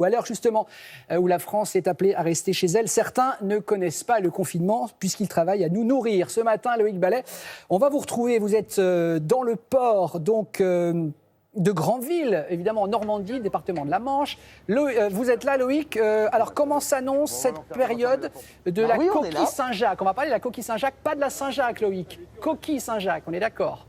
Ou à l'heure justement où la France est appelée à rester chez elle, certains ne connaissent pas le confinement puisqu'ils travaillent à nous nourrir. Ce matin, Loïc Ballet, on va vous retrouver. Vous êtes dans le port donc de Granville, évidemment en Normandie, département de la Manche. Vous êtes là, Loïc. Alors comment s'annonce cette période de la coquille Saint-Jacques? On va parler de la coquille Saint-Jacques, pas de la Saint-Jacques, Loïc. Coquille Saint-Jacques, on est d'accord?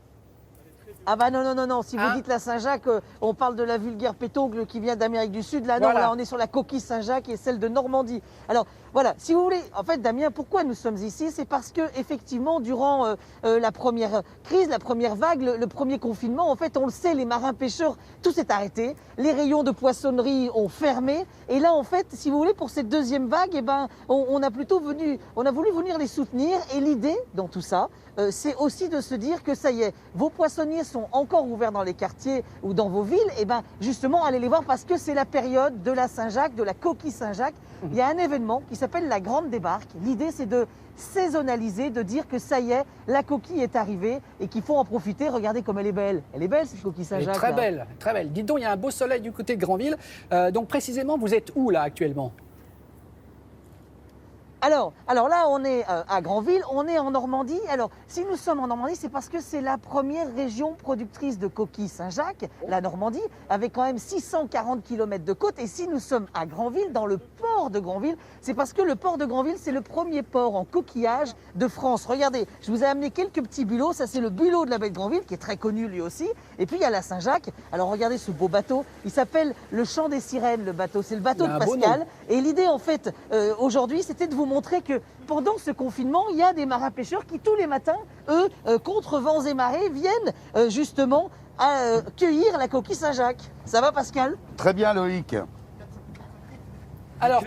Ah bah non, si vous dites la Saint-Jacques, on parle de la vulgaire pétongle qui vient d'Amérique du Sud. Là, non, là, on est sur la coquille Saint-Jacques et celle de Normandie. Alors, voilà, si vous voulez, en fait, Damien, pourquoi nous sommes ici? C'est parce que, effectivement, durant la première crise, la première vague, le premier confinement, en fait, on le sait, les marins-pêcheurs, tout s'est arrêté. Les rayons de poissonnerie ont fermé. Et là, en fait, si vous voulez, pour cette deuxième vague, eh ben, on a voulu venir les soutenir. Et l'idée, dans tout ça, c'est aussi de se dire que ça y est, vos poissonniers sont encore ouverts dans les quartiers ou dans vos villes, et ben justement allez les voir parce que c'est la période de la Saint-Jacques, de la coquille Saint-Jacques. Il y a un événement qui s'appelle la Grande Débarque. L'idée c'est de saisonnaliser, de dire que ça y est, la coquille est arrivée et qu'il faut en profiter. Regardez comme elle est belle. Elle est belle cette coquille Saint-Jacques. Elle est très belle, très belle. Dites donc, il y a un beau soleil du côté de Granville. Donc précisément, vous êtes où là actuellement ? Alors là, on est à Granville, on est en Normandie. Alors, si nous sommes en Normandie, c'est parce que c'est la première région productrice de coquilles Saint-Jacques, la Normandie, avec quand même 640 km de côte. Et si nous sommes à Granville, dans le port de Granville, c'est parce que le port de Granville, c'est le premier port en coquillage de France. Regardez, je vous ai amené quelques petits bulots. Ça, c'est le bulot de la baie de Granville, qui est très connu lui aussi. Et puis, il y a la Saint-Jacques. Alors, regardez ce beau bateau. Il s'appelle le Chant des Sirènes, le bateau. C'est le bateau de Pascal. Et l'idée, en fait, aujourd'hui, c'était de vous montrer que pendant ce confinement, il y a des marins-pêcheurs qui, tous les matins, eux, contre vents et marées, viennent justement à cueillir la coquille Saint-Jacques. Ça va, Pascal? Très bien, Loïc. Alors,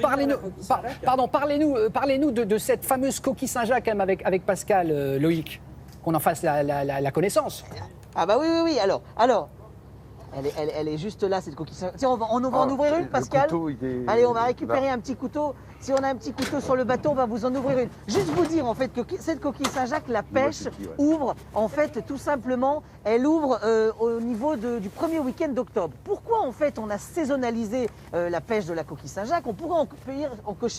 parlez-nous de cette fameuse coquille Saint-Jacques avec Pascal, Loïc, qu'on en fasse la connaissance. Ah bah oui. Alors, elle est juste là, cette coquille Saint-Jacques. Tiens, on va en ouvrir une, Pascal. Allez, on va récupérer un petit couteau. Si on a un petit couteau sur le bateau, on va vous en ouvrir une. Juste vous dire en fait que cette coquille Saint-Jacques, la pêche ouvre en fait tout simplement, elle ouvre au niveau du premier week-end d'octobre. Pourquoi en fait on a saisonnalisé la pêche de la coquille Saint-Jacques? On pourrait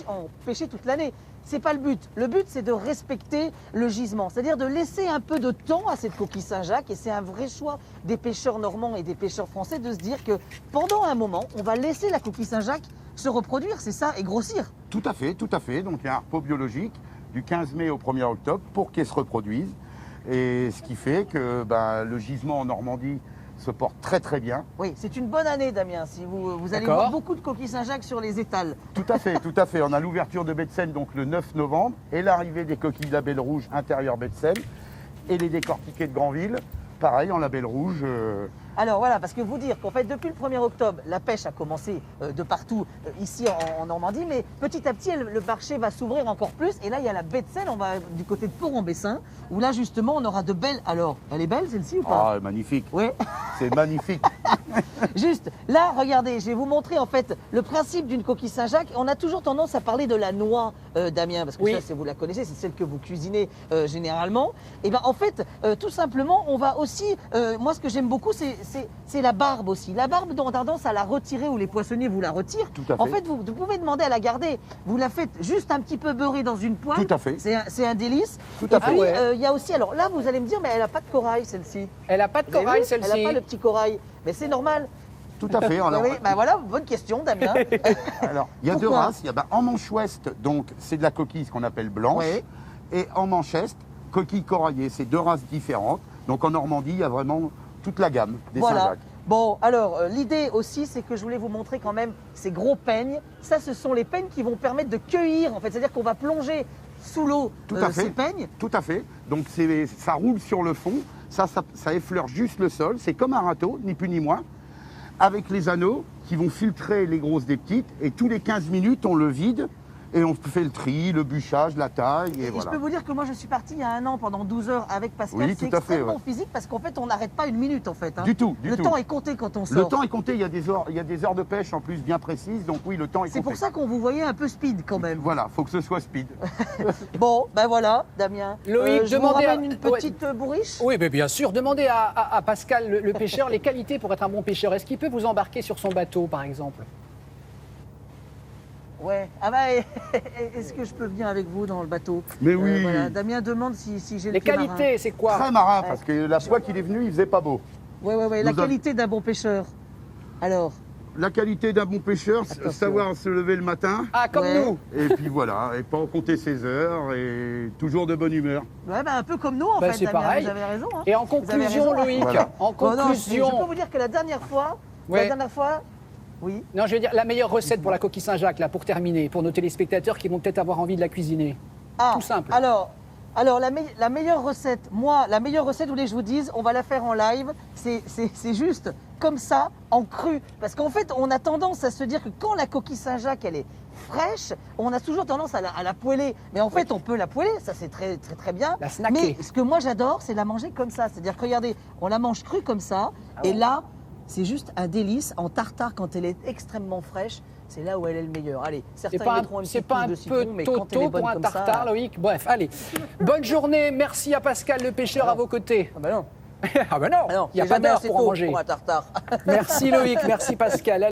en pêcher toute l'année. C'est pas le but. Le but, c'est de respecter le gisement, c'est-à-dire de laisser un peu de temps à cette coquille Saint-Jacques. Et c'est un vrai choix des pêcheurs normands et des pêcheurs français de se dire que pendant un moment, on va laisser la coquille Saint-Jacques se reproduire, c'est ça, et grossir. Tout à fait. Donc il y a un repos biologique du 15 mai au 1er octobre pour qu'elle se reproduise. Et ce qui fait que le gisement en Normandie se porte très très bien. Oui, c'est une bonne année, Damien. Si vous allez voir beaucoup de coquilles Saint-Jacques sur les étals. Tout à fait. On a l'ouverture de baie de Seine donc le 9 novembre et l'arrivée des coquilles label rouge intérieur baie de Seine et les décortiqués de Granville, pareil en label rouge. Alors voilà, parce que vous dire qu'en fait, depuis le 1er octobre, la pêche a commencé de partout ici en Normandie, mais petit à petit, le marché va s'ouvrir encore plus. Et là, il y a la baie de Seine, on va du côté de Port-en-Bessin, où là, justement, on aura de belles... Alors, elle est belle, celle-ci, ou pas? Ah, magnifique. Oui. C'est magnifique. Juste, là, regardez, je vais vous montrer, en fait, le principe d'une coquille Saint-Jacques. On a toujours tendance à parler de la noix, Damien, parce que ça, vous la connaissez, c'est celle que vous cuisinez généralement. Et bien, en fait, tout simplement, on va aussi... moi, ce que j'aime beaucoup, c'est la barbe aussi. La barbe, on a tendance à la retirer ou les poissonniers vous la retirent. Tout à fait. En fait, vous pouvez demander à la garder. Vous la faites juste un petit peu beurrer dans une poêle. Tout à fait. C'est un délice. Tout à fait. Et puis, il y a aussi... Alors là, vous allez me dire, mais elle n'a pas de corail, celle-ci. Elle n'a pas de corail, celle-ci. Elle n'a pas le petit corail. Mais c'est normal. Tout à fait. Alors, oui, voilà, bonne question, Damien. Alors, il y a deux races. Il y a, en manche ouest, donc, c'est de la coquille, ce qu'on appelle blanche. Oui. Et en manche est, coquille coraillée. C'est deux races différentes. Donc, en Normandie, il y a vraiment toute la gamme des Saint-Jacques. Bon, alors, l'idée aussi, c'est que je voulais vous montrer quand même ces gros peignes. Ça, ce sont les peignes qui vont permettre de cueillir, en fait. C'est-à-dire qu'on va plonger sous l'eau ces peignes. Tout à fait. Donc, ça roule sur le fond. Ça effleure juste le sol. C'est comme un râteau, ni plus ni moins. Avec les anneaux qui vont filtrer les grosses des petites. Et tous les 15 minutes, on le vide. Et on fait le tri, le bûchage, la taille, et voilà. Je peux vous dire que moi, je suis parti il y a un an pendant 12 heures avec Pascal. Oui, c'est extrêmement physique parce qu'en fait, on n'arrête pas une minute, en fait. Hein. Du tout. Le temps est compté quand on sort. Le temps est compté, il y a des heures de pêche en plus bien précises, donc oui, le temps est compté. C'est pour ça qu'on vous voyait un peu speed quand même. Voilà, faut que ce soit speed. Bon, ben voilà, Damien. Loïc, je vous ramène une petite bourriche. Oui, mais bien sûr. Demandez à Pascal, le pêcheur, les qualités pour être un bon pêcheur. Est-ce qu'il peut vous embarquer sur son bateau, par exemple? Ouais. Ah bah, est-ce que je peux venir avec vous dans le bateau? Mais oui. Voilà. Damien demande si j'ai le Les pied marin. qualités, c'est quoi? Très marin, parce que la fois qu'il est venu, il faisait pas beau. Ouais. La Nous avons- qualité d'un bon pêcheur. Alors, La qualité d'un bon pêcheur, Attention. savoir se lever le matin, Ah, comme Ouais. nous. et puis voilà, et pas compter ses heures, et toujours de bonne humeur. ouais, bah, un peu comme nous en Bah, fait, c'est Damien, pareil. vous avez raison. Hein. Et en Vous avez conclusion, raison. Loïc, Voilà. en Bon, non, je conclusion, peux vous dire que la dernière fois, Ouais. oui. non, je veux dire la meilleure recette pour la coquille Saint-Jacques, là, pour terminer, pour nos téléspectateurs qui vont peut-être avoir envie de la cuisiner. Tout simple. Alors la meilleure recette, vous voulez que je vous dise, on va la faire en live. C'est juste comme ça, en cru. Parce qu'en fait, on a tendance à se dire que quand la coquille Saint-Jacques, elle est fraîche, on a toujours tendance à la poêler. Mais en fait, on peut la poêler, ça c'est très bien. La snacker. Mais ce que moi j'adore, c'est la manger comme ça. C'est-à-dire que regardez, on la mange crue comme ça. Et là, c'est juste un délice en tartare quand elle est extrêmement fraîche. C'est là où elle est le meilleur. Allez, certains C'est y mettront une petite touche de un citron, peu mais quand elle est toto bonne pour un comme tartare, ça, Loïc. Bref, allez. Bonne journée. Merci à Pascal le pêcheur à vos côtés. Ah bah non. Ah ben non, Ah non, il n'y a c'est pas jamais d'heure assez pour en tôt manger. pour un tartare. Merci Loïc, merci Pascal.